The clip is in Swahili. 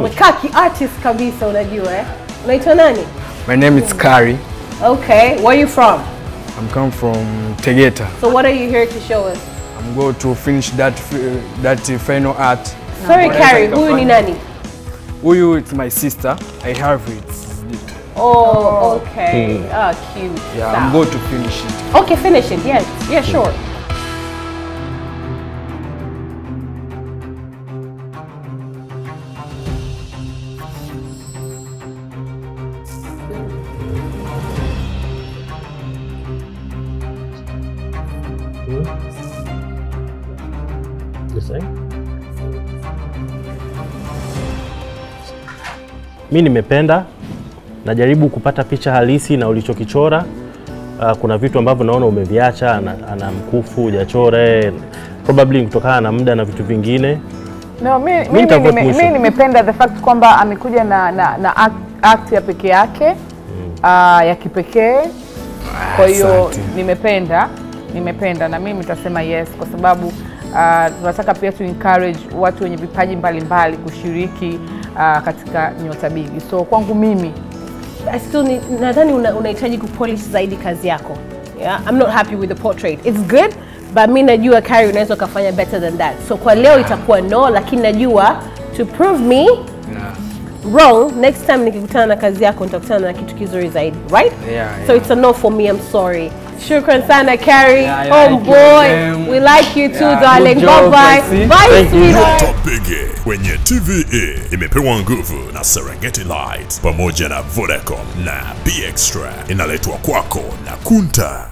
Mkaki artist kabisa unajua eh? Unaitwa nani? My name is Kari. Okay, where are you from? I'm come from Tegeta. So what are you here to show us? I'm going to finish that final art. Sorry Kari, huyu ni nani? Huyu it's my sister. I have it. Oh, okay. Ah, cute. Yeah, I'm going to finish it. Okay, finish it. Yes. Yeah, sure. Mimi nimependa, najaribu kupata picha halisi na ulichokichora. Kuna vitu ambavyo naona umeviacha, ana mkufu hujachora, probably kutokana na muda na vitu vingine. No, mimi nimependa the fact kwamba amekuja na act ya pekee yake, ya kipekee. Kwa hiyo nimependa na mimi nitasema yes kwa sababu tunataka pia tu encourage watu wenye vipaji mbalimbali kushiriki katika Nyota Bigi. So kwangu mimi still nadhani unahitaji kupolish zaidi kazi yako. Yeah, I'm not happy with the portrait. It's good, but mimi najua Kari unaweza kufanya better than that. So kwa leo itakuwa no, lakini najua to prove me wrong, next time nikikutana na kazi yako nitakutana na kitu kizuri zaidi, right? So it's a no for me, I'm sorry. Shukran sana Kari. Homeboy, we like you too, darling. Bye-bye. Bye, sweetheart. Nyota Bigi kwenye TVE imepewa nguvu na Serengeti Lights pamoja na Vodacom na P Extra. Inaletwa kwako na Kunta.